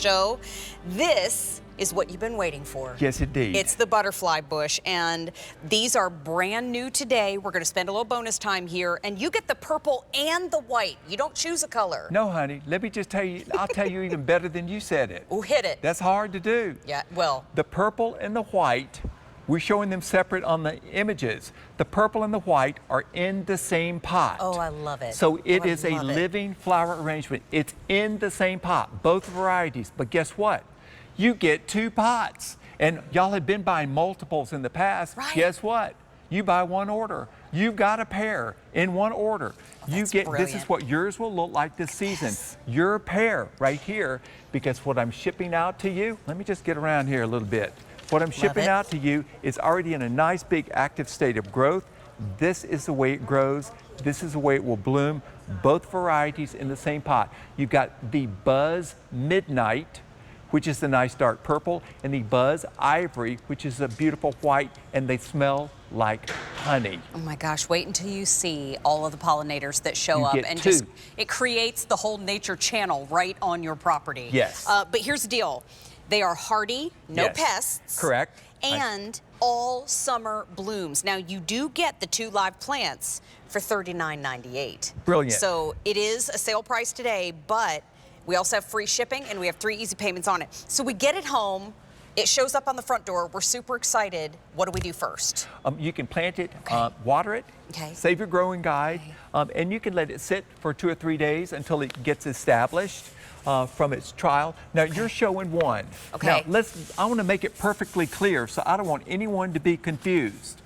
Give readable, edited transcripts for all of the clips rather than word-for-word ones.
show. This is what you've been waiting for. Yes, indeed. It's the butterfly bush, and these are brand new today. We're going to spend a little bonus time here, and you get the purple and the white. You don't choose a color. No, honey, let me just tell you, I'll tell you even better than you said it. Oh, hit it. That's hard to do. Yeah, well. The purple and the white, we're showing them separate on the images. The purple and the white are in the same pot. Oh, I love it. So it is a love it. living flower arrangement. It's in the same pot, both varieties. But guess what? You get 2 pots. And y'all have been buying multiples in the past. Right. Guess what? You buy one order. You've got a pair in one order. You get brilliant. This is what yours will look like this season. Your pair right here, because what I'm shipping out to you, let me just get around here a little bit. What I'm shipping out to you is already in a nice big active state of growth. This is the way it grows. This is the way it will bloom. Both varieties in the same pot. You've got the Buzz Midnight, which is the nice dark purple, and the Buzz Ivory, which is a beautiful white, and they smell like honey. Oh my gosh, wait until you see all of the pollinators that show up, and 2. just it creates the whole nature channel right on your property. Yes. But here's the deal. They are hardy, no Yes. pests. Correct. And all summer blooms. Now you do get the 2 live plants for $39.98. Brilliant. So it is a sale price today, but we also have free shipping and we have 3 easy payments on it. So we get it home. It shows up on the front door. We're super excited. What do we do first? You can plant it, water it, save your growing guide, and you can let it sit for 2 or 3 days until it gets established from its trial. Now you're showing one. Okay. Now I want to make it perfectly clear, so I don't want anyone to be confused.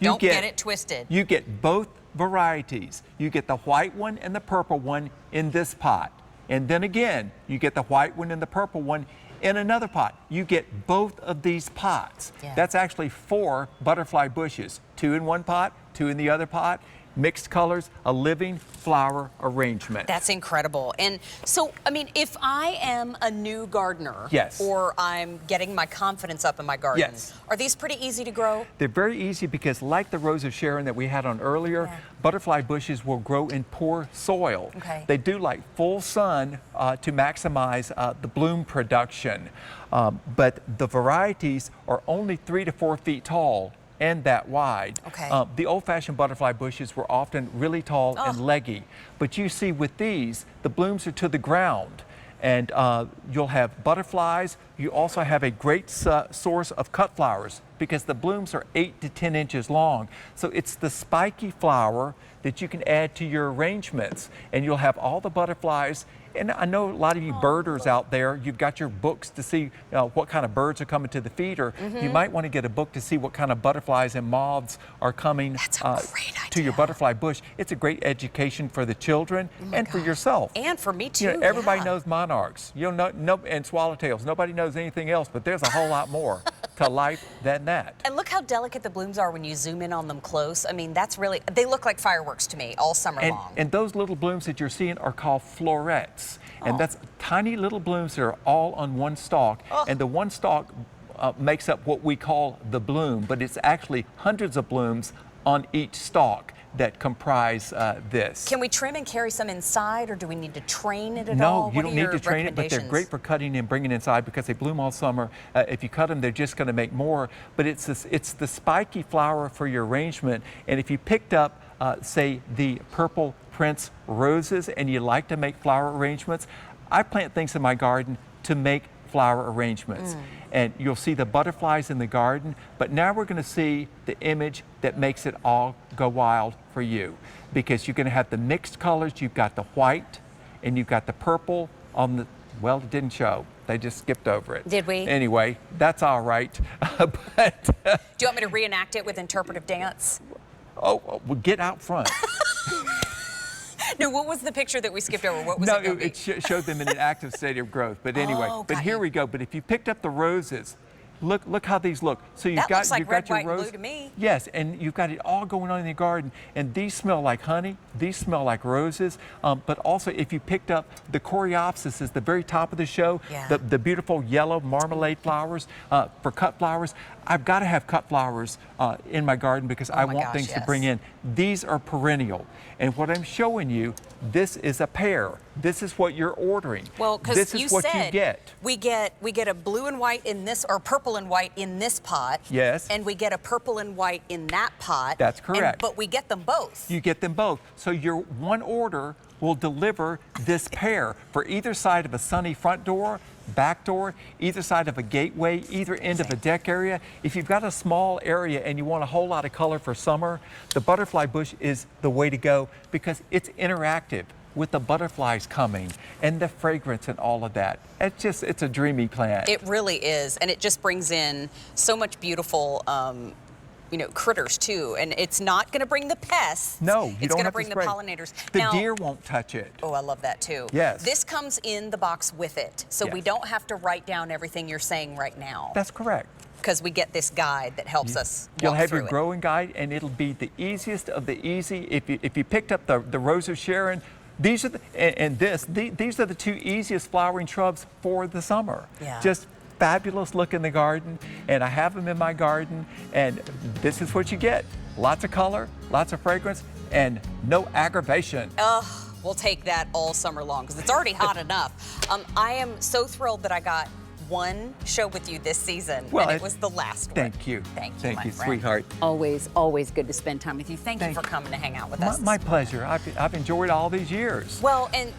Don't get it twisted. You get both varieties. You get the white one and the purple one in this pot. And then again, you get the white one and the purple one in another pot. You get both of these pots. Yeah. That's actually 4 butterfly bushes. 2 in one pot, 2 in the other pot, mixed colors, a living flower arrangement. That's incredible. And so, I mean, if I am a new gardener, Yes. or I'm getting my confidence up in my garden, Yes. are these pretty easy to grow? They're very easy because, like the Rose of Sharon that we had on earlier, butterfly bushes will grow in poor soil. Okay. They do like full sun to maximize the bloom production. But the varieties are only 3 to 4 feet tall and that wide. Okay. The old-fashioned butterfly bushes were often really tall and leggy. But you see with these, the blooms are to the ground. And you'll have butterflies. You also have a great source of cut flowers because the blooms are 8 to 10 inches long. So it's the spiky flower that you can add to your arrangements. And you'll have all the butterflies. And I know a lot of you birders out there, you've got your books to see what kind of birds are coming to the feeder. You might want to get a book to see what kind of butterflies and moths are coming to your butterfly bush. It's a great education for the children and for yourself. And for me too. You know, everybody knows monarchs, and swallowtails. Nobody knows anything else, but there's a whole lot more to life than that. And look how delicate the blooms are when you zoom in on them close. I mean, that's really, they look like fireworks to me all summer long. And those little blooms that you're seeing are called florets. And that's tiny little blooms that are all on one stalk. And the one stalk makes up what we call the bloom, but it's actually hundreds of blooms on each stalk that comprise this. Can we trim and carry some inside, or do we need to train it at all? No, you don't need to train it, but they're great for cutting and bringing inside because they bloom all summer. If you cut them, they're just going to make more. But it's the spiky flower for your arrangement. And if you picked up, say, the purple Prince roses and you like to make flower arrangements, I plant things in my garden to make flower arrangements. And you'll see the butterflies in the garden, but now we're going to see the image that makes it all go wild for you, because you're going to have the mixed colors. You've got the white and you've got the purple on the, well, it didn't show. They just skipped over it. Did we? Anyway, that's all right. But do you want me to reenact it with interpretive dance? well, get out front. No, what was the picture that we skipped over? What was it? It showed them in an active state of growth. But anyway, but here we go. But if you picked up the roses, look how these look. So you've got like you've red, got your white, rose. blue to me. Yes, and you've got it all going on in the garden. And these smell like honey. These smell like roses. But also, if you picked up the coreopsis is the very top of the show. Yeah. The beautiful yellow marmalade flowers for cut flowers. I've got to have cut flowers in my garden because I want things to bring in. These are perennial. And what I'm showing you, this is a pear. this is what you're ordering. Well, because this you is what said you get. we get a blue and white in this, or purple and white in this pot. Yes. And we get a purple and white in that pot. That's correct. But we get them both. You get them both. So your one order will deliver this pair for either side of a sunny front door, back door, either side of a gateway, either end of a deck area. If you've got a small area and you want a whole lot of color for summer, the butterfly bush is the way to go because it's interactive with the butterflies coming and the fragrance and all of that. It's a dreamy plant. It really is, and it just brings in so much beautiful critters too, and it's not going to bring the pests. No, it's going to bring the pollinators. The deer won't touch it. Oh, I love that too. Yes. This comes in the box with it, so we Yes. don't have to write down everything you're saying right now. That's correct. Because we get this guide that helps us You'll walk have through your it. growing guide, and it'll be the easiest of the easy. If you picked up the Rose of Sharon, these are these are the two easiest flowering shrubs for the summer. Yeah. Just fabulous look in the garden, and I have them in my garden, and this is what you get. Lots of color, lots of fragrance, and no aggravation. We'll take that all summer long because it's already hot enough. I am so thrilled that I got one show with you this season, Well, and it was the last one. Thank you. Thank you, Thank my you, friend. sweetheart. Always good to spend time with you. Thank you for coming to hang out with us. My pleasure. I've enjoyed all these years. Well, and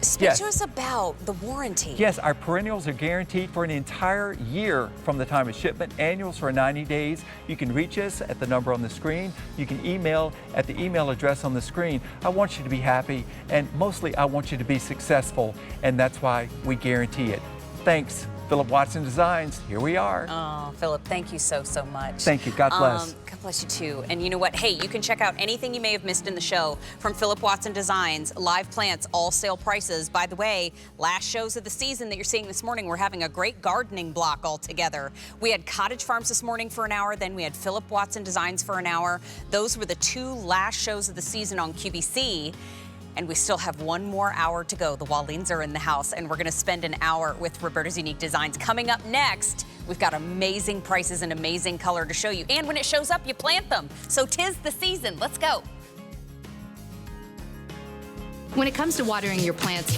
speak Yes. to us about the warranty. Yes, our perennials are guaranteed for an entire year from the time of shipment. Annuals for 90 days. You can reach us at the number on the screen. You can email at the email address on the screen. I want you to be happy, and mostly I want you to be successful, and that's why we guarantee it. Thanks, Phillip Watson Designs. Here we are. Oh, Phillip, thank you so much. Thank you. God bless. God bless you too. And you know what? Hey, you can check out anything you may have missed in the show from Phillip Watson Designs. Live plants, all sale prices. By the way, last shows of the season that you're seeing this morning, we're having a great gardening block all together. We had Cottage Farms this morning for an hour, then we had Phillip Watson Designs for an hour. Those were the two last shows of the season on QVC. And we still have one more hour to go. The Wallins are in the house, and we're going to spend an hour with Roberta's Unique Designs. Coming up next, we've got amazing prices and amazing color to show you. And when it shows up, you plant them. So 'tis the season. Let's go. When it comes to watering your plants,